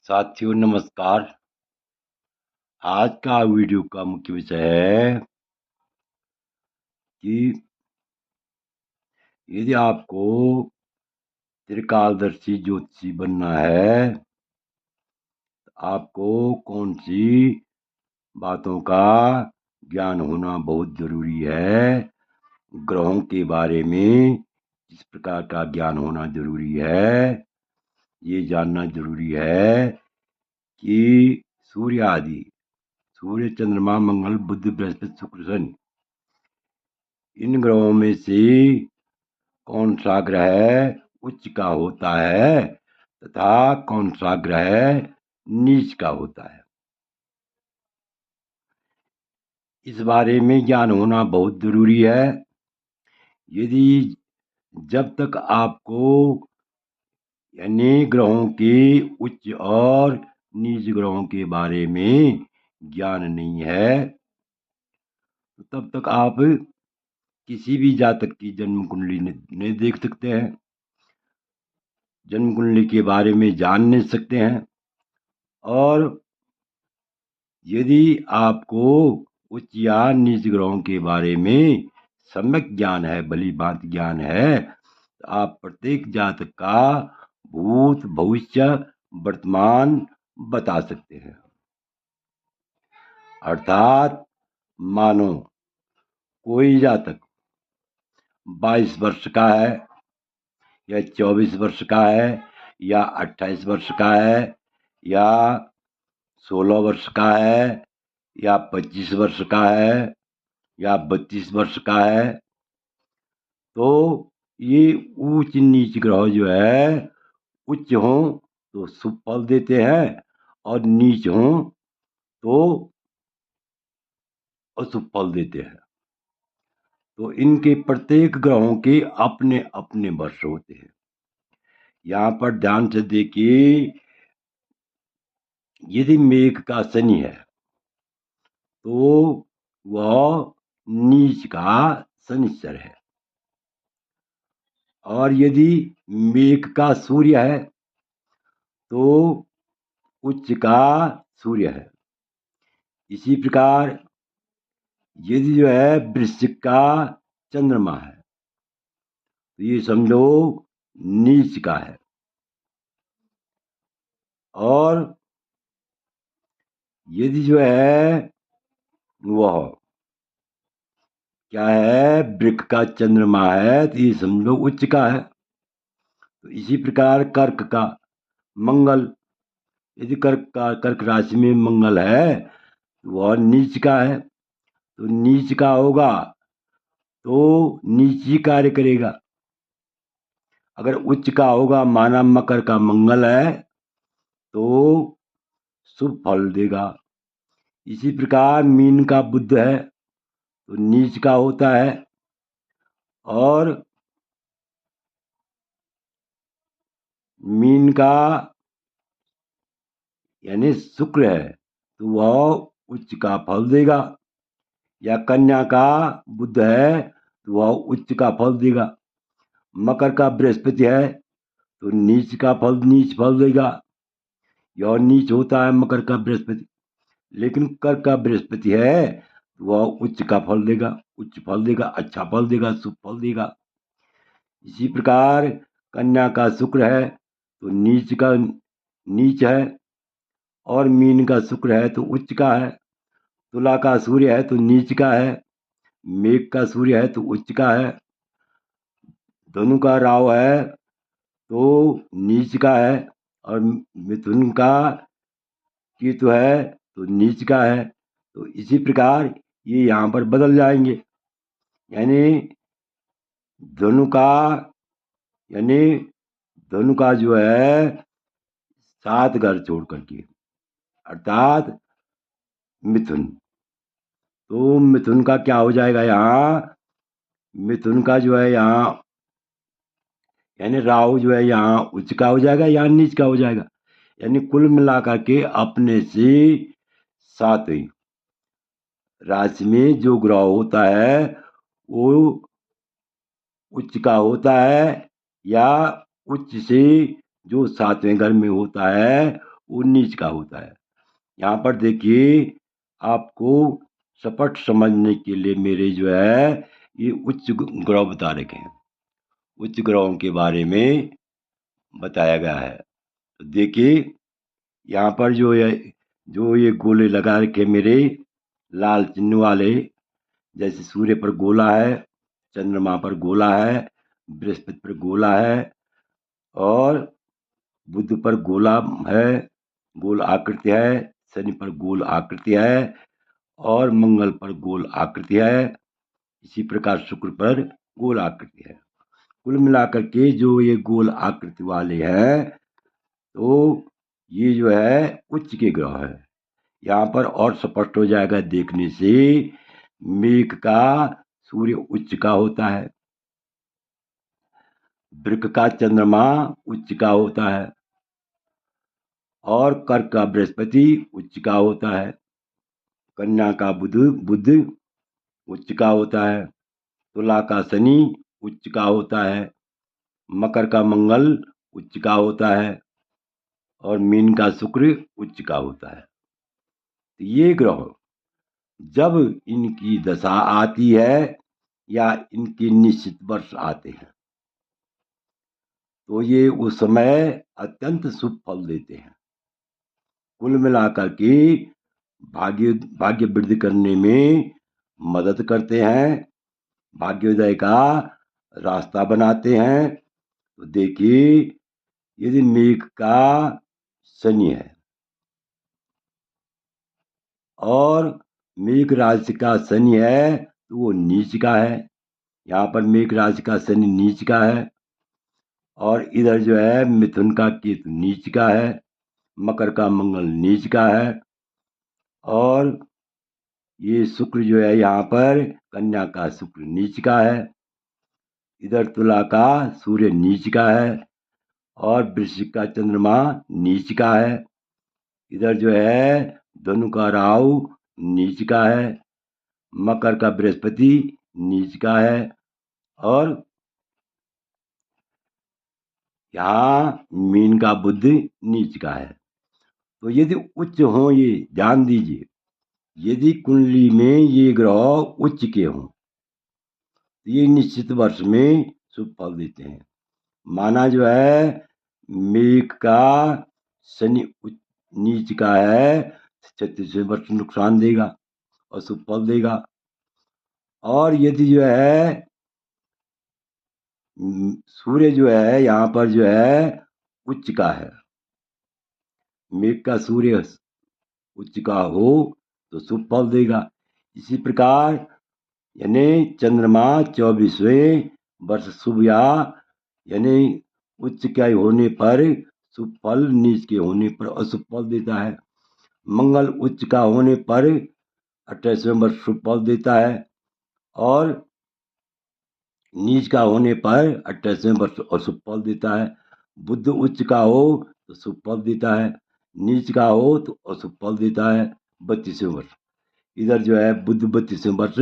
साथियों नमस्कार। आज का वीडियो का मुख्य विषय है कि यदि आपको त्रिकालदर्शी ज्योतिषी बनना है तो आपको कौन सी बातों का ज्ञान होना बहुत जरूरी है। ग्रहों के बारे में किस प्रकार का ज्ञान होना जरूरी है, ये जानना जरूरी है कि सूर्य आदि, सूर्य, चंद्रमा, मंगल, बुध, बृहस्पति, शुक्र, शनि, इन ग्रहों में से कौन सा ग्रह उच्च का होता है तथा कौन सा ग्रह नीच का होता है, इस बारे में ज्ञान होना बहुत जरूरी है। यदि जब तक आपको यानी ग्रहों के उच्च और नीच ग्रहों के बारे में ज्ञान नहीं है तो तब तक आप किसी भी जातक की जन्म कुंडली नहीं देख सकते हैं, जन्म कुंडली के बारे में जान नहीं सकते हैं। और यदि आपको उच्च या नीच ग्रहों के बारे में सम्यक ज्ञान है, भली भांति ज्ञान है, तो आप प्रत्येक जातक का भूत, भविष्य, वर्तमान बता सकते हैं। अर्थात मानो कोई जातक 22 वर्ष का है या 24 वर्ष का है या 28 वर्ष का है या 16 वर्ष का है या 25 वर्ष का है या 32 वर्ष का है, तो ये ऊंच नीच ग्रह जो है उच्च हों तो शुभ फल देते हैं और नीच हों तो अशुभ फल देते हैं। तो इनके प्रत्येक ग्रहों के अपने अपने वर्ष होते हैं। यहाँ पर ध्यान से देखिए, यदि मेघ का शनि है तो वह नीच का शनिश्चर है, और यदि मेघ का सूर्य है तो उच्च का सूर्य है। इसी प्रकार यदि जो है वृश्चिक का चंद्रमा है तो ये समझो नीच का है। और यदि जो है वह क्या है वृक का चंद्रमा है तो ये समझो उच्च का है। तो इसी प्रकार कर्क का मंगल, यदि कर्क राशि में मंगल है तो वह नीच का है। तो नीच का होगा तो नीच ही कार्य करेगा। अगर उच्च का होगा, माना मकर का मंगल है तो शुभ फल देगा। इसी प्रकार मीन का बुध है तो नीच का होता है, और मीन का यानी शुक्र है तो वह उच्च का फल देगा। या कन्या का बुध है तो वह उच्च का फल देगा। मकर का बृहस्पति है तो नीच फल देगा। यह नीच होता है मकर का बृहस्पति। लेकिन कर्क का बृहस्पति है तो वह उच्च का फल देगा, उच्च फल देगा, अच्छा फल देगा, शुभ फल देगा। इसी प्रकार कन्या का शुक्र है तो नीच है, और मीन का शुक्र है तो उच्च का है। तुला का सूर्य है तो नीच का है, मेघ का सूर्य है तो उच्च का है। धनु का राहु है तो नीच का है, और मिथुन का केतु है तो नीच का है। तो इसी प्रकार ये यहाँ पर बदल जाएंगे। यानी धनु का यानी धनु का जो है 7 घर छोड़ करके, अर्थात मिथुन, तो मिथुन का क्या हो जाएगा यहाँ, मिथुन का जो है यहाँ यानी राहु जो है यहाँ उच्च का हो जाएगा, यहाँ नीच का हो जाएगा। यानी कुल मिलाकर के अपने से 7वीं राशि में जो ग्रह होता है वो उच्च का होता है, या उच्च से जो 7वें घर में होता है वो नीच का होता है। यहाँ पर देखिए, आपको स्पष्ट समझने के लिए मेरे जो है ये उच्च ग्रह बता रखे हैं। उच्च ग्रहों के बारे में बताया गया है। तो देखिए, यहाँ पर जो ये गोले लगा रखे मेरे लाल चिन्ह वाले, जैसे सूर्य पर गोला है, चंद्रमा पर गोला है, बृहस्पति पर गोला है, और बुध पर गोला है, गोल आकृति है, शनि पर गोल आकृति है, और मंगल पर गोल आकृति है। इसी प्रकार शुक्र पर गोल आकृति है। कुल मिलाकर के जो ये गोल आकृति वाले हैं, तो ये जो है उच्च के ग्रह है। यहाँ पर और स्पष्ट हो जाएगा देखने से, मेघ का सूर्य उच्च का होता है, वृक का चंद्रमा उच्च का होता है, और कर्क का बृहस्पति उच्च का होता है, कन्या का बुध उच्च का होता है, तुला का शनि उच्च का होता है, मकर का मंगल उच्च का होता है, और मीन का शुक्र उच्च का होता है। तो ये ग्रह जब इनकी दशा आती है या इनके निश्चित वर्ष आते हैं, तो ये उस समय अत्यंत शुभ फल देते हैं। कुल मिलाकर के भाग्य वृद्धि करने में मदद करते हैं, भाग्योदय का रास्ता बनाते हैं। तो देखिए, यदि मेघ का शनि है और मेघ राशि का शनि है, तो वो नीच का है। यहाँ पर मेघ राशि का शनि नीच का है, और इधर जो है मिथुन का केतु नीच का है, मकर का मंगल नीच का है, और ये शुक्र जो है यहाँ पर कन्या का शुक्र नीच का है, इधर तुला का सूर्य नीच का है, और वृश्चिक का चंद्रमा नीच का है, इधर जो है धनु का राहु नीच का है, मकर का बृहस्पति नीच का है, और यहाँ मीन का बुध नीच का है। तो यदि उच्च हो, ये ध्यान दीजिए, यदि कुंडली में ये ग्रह उच्च के हों, तो ये निश्चित वर्ष में शुभ फल देते हैं। माना जो है मेघ का शनि नीच का है, 36वें वर्ष नुकसान देगा और शुभ फल देगा। और यदि जो है सूर्य जो है यहाँ पर जो है उच्च का है, मेघ का सूर्य उच्च का हो तो शुभ फल देगा। इसी प्रकार यानी चंद्रमा 24वें वर्ष शुभ या यानी उच्च के होने पर शुभ फल, नीच के होने पर अशुभ फल देता है। मंगल उच्च का होने पर 28वें वर्ष शुभ फल देता है, और नीच का होने पर 28वें वर्ष अशुभ फल देता है। बुध उच्च का हो तो शुभ फल देता है, नीच का हो तो अशुभ फल देता है 32वें वर्ष। इधर जो है बुध 32वें वर्ष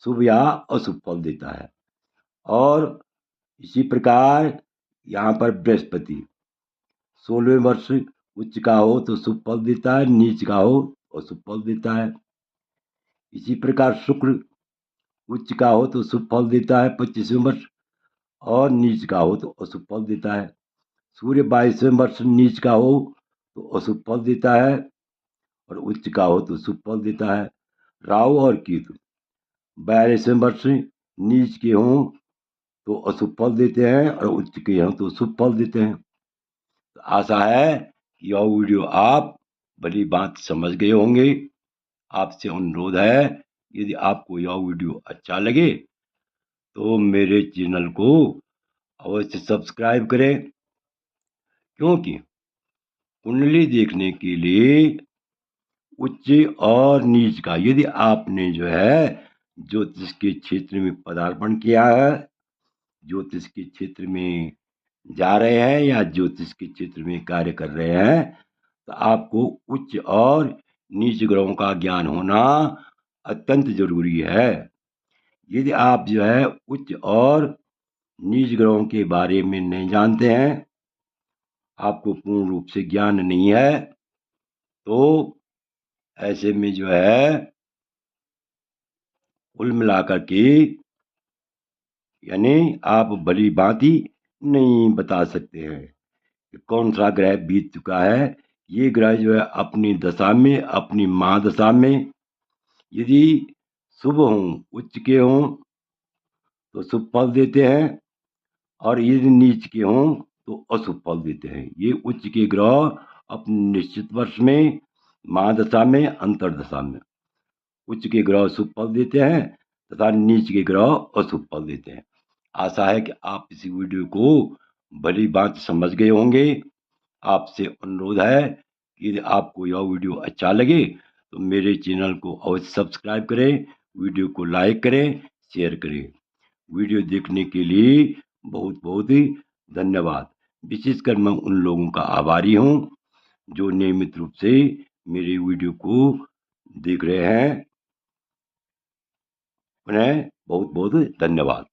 शुभ या अशुभ फल देता है। और इसी प्रकार यहाँ पर बृहस्पति 16वें वर्ष उच्च का हो तो शुभ फल देता है, नीच का हो अशुभ फल देता है। इसी प्रकार शुक्र उच्च का हो तो शुभ फल देता है 25वें वर्ष, और नीच का हो तो अशुभ फल देता है। सूर्य 22वें वर्ष नीच का हो तो अशुभ फल देता है, और उच्च का हो तो शुभ फल देता है। राहु और केतु 42वें वर्ष नीच के हों तो अशुभ फल देते हैं, और उच्च के हों तो शुभ फल देते हैं। तो आशा है कि यह वीडियो आप बड़ी बात समझ गए होंगे। आपसे अनुरोध है, यदि आपको यह वीडियो अच्छा लगे तो मेरे चैनल को अवश्य सब्सक्राइब करें, क्योंकि कुंडली देखने के लिए उच्च और नीच का, यदि आपने जो है ज्योतिष के क्षेत्र में पदार्पण किया है, ज्योतिष के क्षेत्र में जा रहे हैं, या ज्योतिष के क्षेत्र में कार्य कर रहे हैं, तो आपको उच्च और नीच ग्रहों का ज्ञान होना अत्यंत जरूरी है। यदि आप जो है उच्च और नीच ग्रहों के बारे में नहीं जानते हैं, आपको पूर्ण रूप से ज्ञान नहीं है, तो ऐसे में जो है कुल मिलाकर के यानी आप भली भांति नहीं बता सकते हैं कि कौन सा ग्रह बीत चुका है। ये ग्रह जो है अपनी दशा में, अपनी महादशा में यदि शुभ हों, उच्च के हों तो शुभ फल देते हैं, और यदि नीच के हों तो अशुभ फल देते हैं। ये उच्च के ग्रह अपने निश्चित वर्ष में, महादशा में, अंतरदशा में उच्च के ग्रह शुभ फल देते हैं तथा नीच के ग्रह अशुभ फल देते हैं। आशा है कि आप इस वीडियो को भली बात समझ गए होंगे। आपसे अनुरोध है कि यदि आपको यह वीडियो अच्छा लगे तो मेरे चैनल को अवश्य सब्सक्राइब करें, वीडियो को लाइक करें, शेयर करें। वीडियो देखने के लिए बहुत बहुत ही धन्यवाद। विशेषकर मैं उन लोगों का आभारी हूँ जो नियमित रूप से मेरे वीडियो को देख रहे हैं। उन्हें बहुत बहुत धन्यवाद।